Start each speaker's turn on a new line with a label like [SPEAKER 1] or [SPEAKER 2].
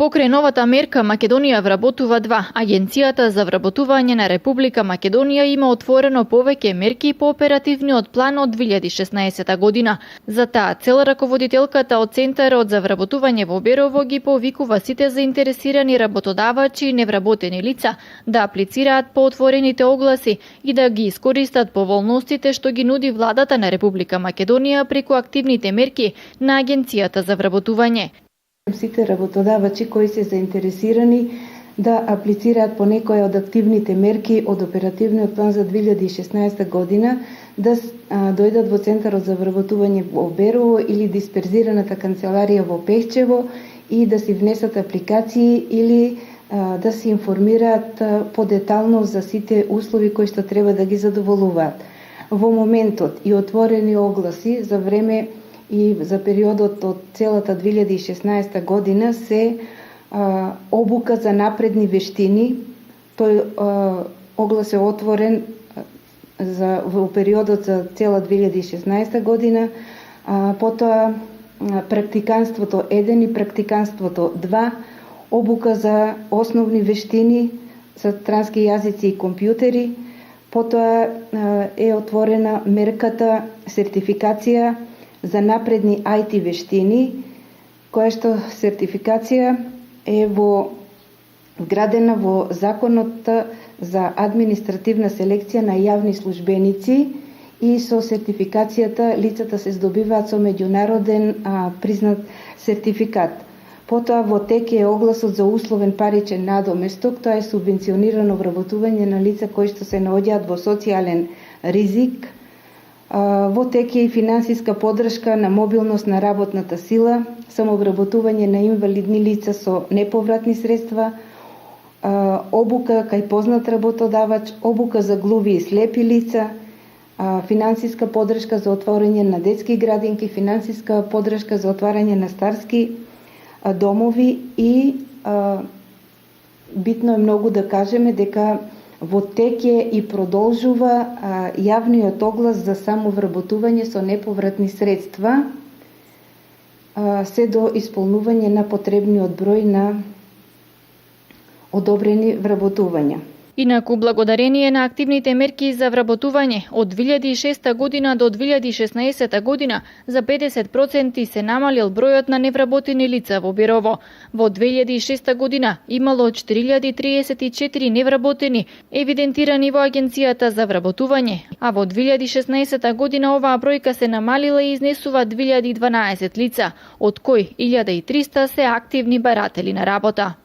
[SPEAKER 1] Покрај новата мерка Македонија вработува 2. Агенцијата за вработување на Република Македонија има отворено повеќе мерки по оперативниот план од 2016 година. За таа цел раководителката од Центарот за вработување во Берово ги повикува сите заинтересирани работодавачи и невработени лица да аплицираат по отворените огласи и да ги искористат поволностите што ги нуди владата на Република Македонија преку активните мерки на Агенцијата за вработување.
[SPEAKER 2] Сите работодавачи кои се заинтересирани да аплицираат по некоја од активните мерки од оперативниот план за 2016 година да дојдат во Центарот за вработување во Берово или дисперзираната канцеларија во Пехчево и да си внесат апликации или да се информираат подетално за сите услови кои што треба да ги задоволуваат. Во моментот и отворени огласи за време и за периодот од целата 2016 година се обука за напредни вештини. Тој оглас е отворен во периодот за цела 2016 година. Потоа практиканството 1 и практиканството 2, обука за основни вештини за странски јазици и компјутери. Потоа е отворена мерката сертификација за напредни IT вештини, која што сертификација е вградена во Законот за административна селекција на јавни службеници и со сертификацијата лицата се здобиваат со меѓународен признат сертификат. Потоа во тек е огласот за условен паричен надоместок, тоа е субвенционирано вработување на лица кои што се наоѓаат во социјален ризик. Во тек е и финансиска поддршка на мобилност на работната сила, самовработување на инвалидни лица со неповратни средства, обука кај познат работодавач, обука за глуви и слепи лица, финансиска поддршка за отворање на детски градинки, финансиска поддршка за отварање на старски домови и битно е многу да кажеме дека во тек е и продолжува јавниот оглас за самовработување со неповратни средства се до исполнување на потребниот број на одобрени вработувања.
[SPEAKER 1] Инаку, благодарение на активните мерки за вработување, од 2006 година до 2016 година за 50% се намалил бројот на невработени лица во Берово. Во 2006 година имало 4034 невработени евидентирани во Агенцијата за вработување, а во 2016 година оваа бројка се намалила и изнесува 2012 лица, од кои 1300 се активни баратели на работа.